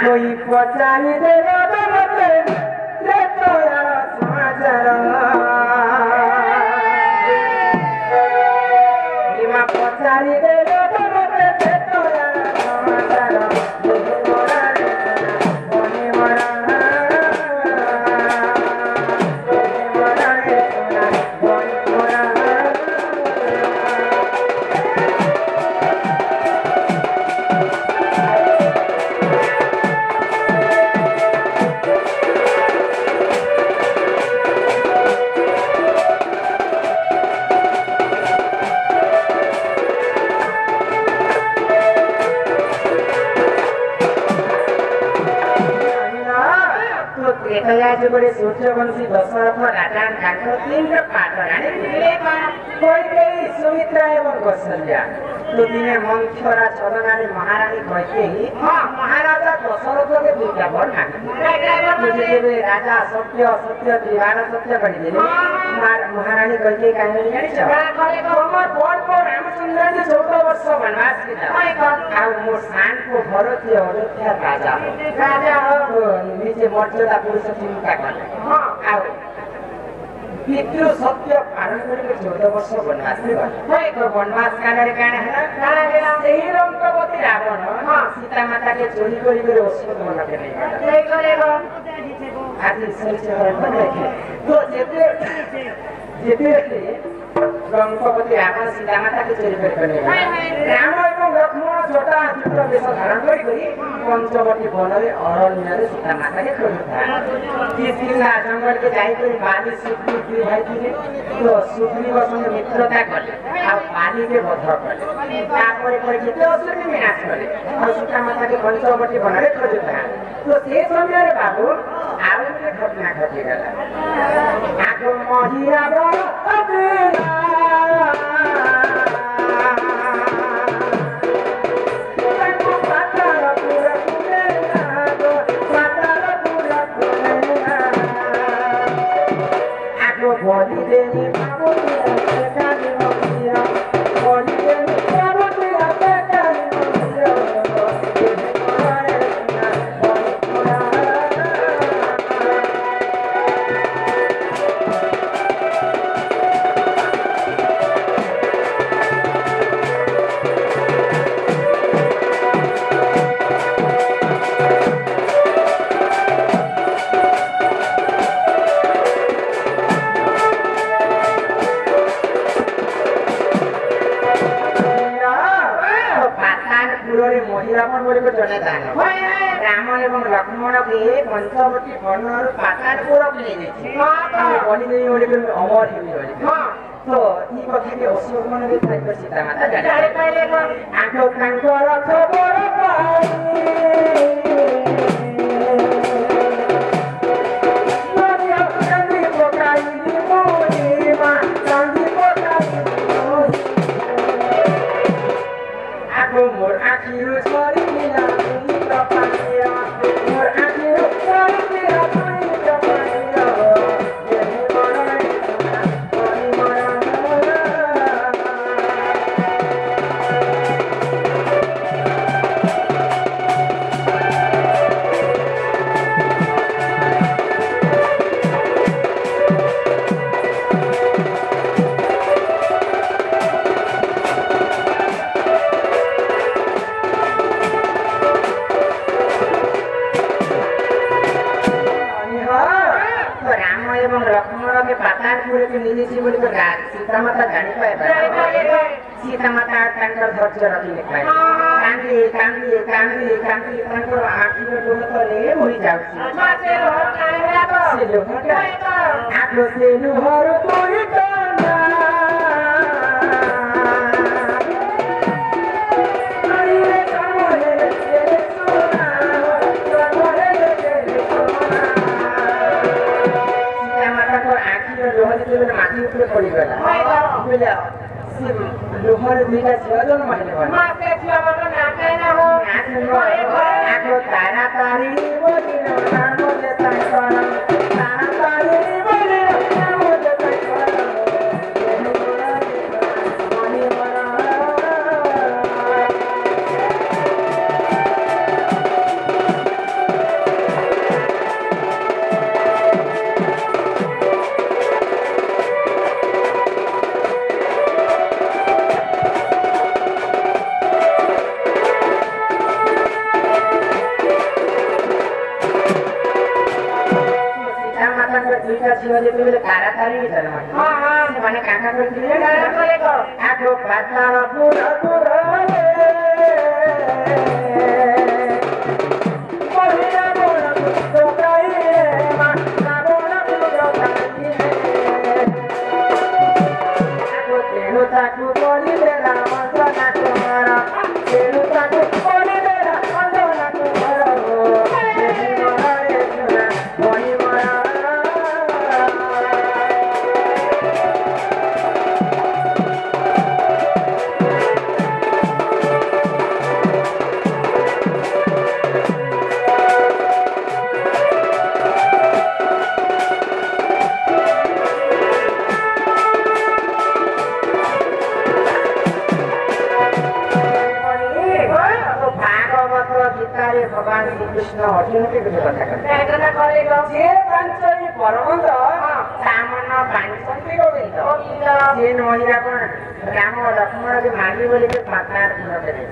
कोई पचारी दे मते ले तो यार समाचार इमा पचारी दे मते ले तो यार समाचार बड़े सूर्यवंशी दशरथ राजा ठाकुर तीन पाटराणी कैकेयी सुमित्रा एवं कौशल्या तो दिने मंथरा छलनानी महारानी कैकेयी महाराजा दशरथ के दुईटा बर मांगे राजा सत्य सत्य त्रिवार सत्य कहिदेले महारानी कैकेयी काहे जानि छ हमर बड़ पर रामचंद्र जी 14 वर्ष वनवास के आ मोर सान को भरत अयोध्या राजा हो नीचे मर्यादा पुरुष चिंता कर पितृ सत्य पालन करके 14 वर्ष वनवास में तो वनवास काल सही रंगवती रावण सीता माता के चोरी करी औषध मन के नहीं आज तो रंगपति रावण सीता माता के चोरी करने राम एवं लक्ष्मण छोटा चित्र वेश धारण करी पंचवटी वन में अरण्य सीता माता के खोजुता किसकिना जंगल के जाई बाली सुग्रीव भाई थे तो सुग्रीव संग मित्रता कले आ बाली के वध कले तापर पर केते असुर के विनाश कले और सीता माता के पंचवटी वन में खोजुता तो से समय रे बाबू आउ के घटना घटी गला आगो महिरा बड़ Body de babu de kani mira body de babu de kani mira Ram एवं लक्ष्मण के पंचवटी वन पातालपुर अमर तो ये कथा के अशोक मन में सीता माता मोर आखिर छोरी मिला सीता माता जानी पाए सीता माता धैर्य रखी कांदी कांदी कांदी कांदी आखि में डोल तले होई जाउसी से लोग आखो से लुहर कोई काना अरे कमले तेरे सोना कमले तेरे सोना सीता माता को आखि में लोहर तेरे माटी ऊपर पड़ी गला लोहर दुईटा झिଅ जन्म हेले माते झिଅ मन नाकै न हो आखो तारा तारी बोलिनो नाम ले तारा तारी बोलिनो नाम ले तारा ତାଙ୍କର ଦୁଇଟା ଝିଅ ଯେତେବେଳେ ତାରାତାରିଣୀ ଜନ୍ମ ସେମାନେ କାକା କରିଥିଲେ ଆଠ ପାତାଳ ପୁର ପୁରରେ ମହିଳା ବଣ ପୁତ୍ର ଗାଇଲେ ମାତା ବଣ ପୁର ଗାଇଲେ ତେଣୁ ତାକୁ କରିଦେଲା ଅଞ୍ଜନା କୁମାର ତେଣୁ ତାକୁ କରିଦେଲା ଅଞ୍ଜନା କୁମାର भगवान श्री कृष्ण अर्जुन के कुछ कथा करते जे पंचई परमंद सामन पांचंती गोविंद जे महिला पण राम लक्ष्मण के मांगी बोली के पातार पूर्ण करे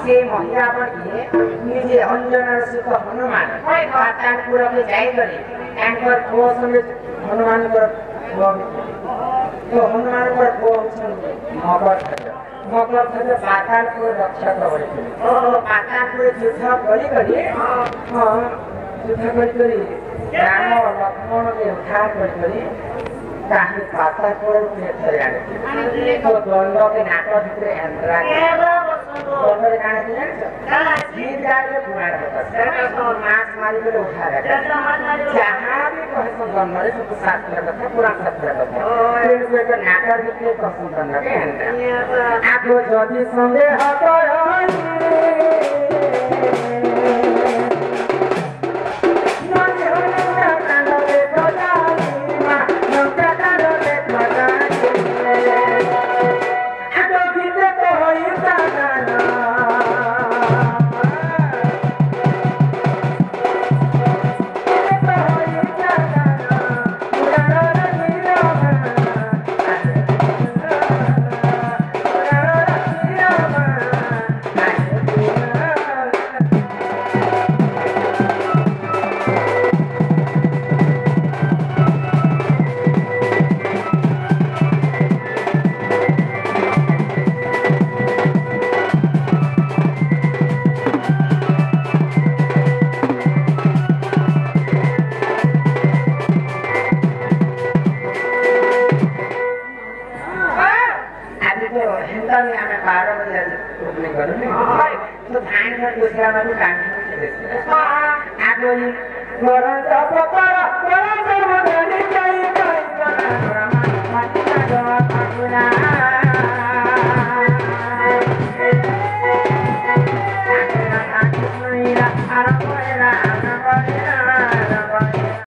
से महिला पण के निजे अंजन सुख हनुमान पातार पूर्ण के जाई करे एंकर को संगे हनुमान पर तो हनुमान पर को मगर थे पातालपुर रक्षक पातालपुर युद्ध करी राम लक्ष्मण के उद्धार करी पातालपुर तो द्वंद के नाट भितर एंद्रा द्वंद गीत गाइले पुराण मास मारी उद्धार जहाँ भी कह जन्म सब शास्त्र कथा पुराण शास्त्र कथा नाट भितर कहूँ द्वंद के एंद्रा आगो जदि संदेह आगो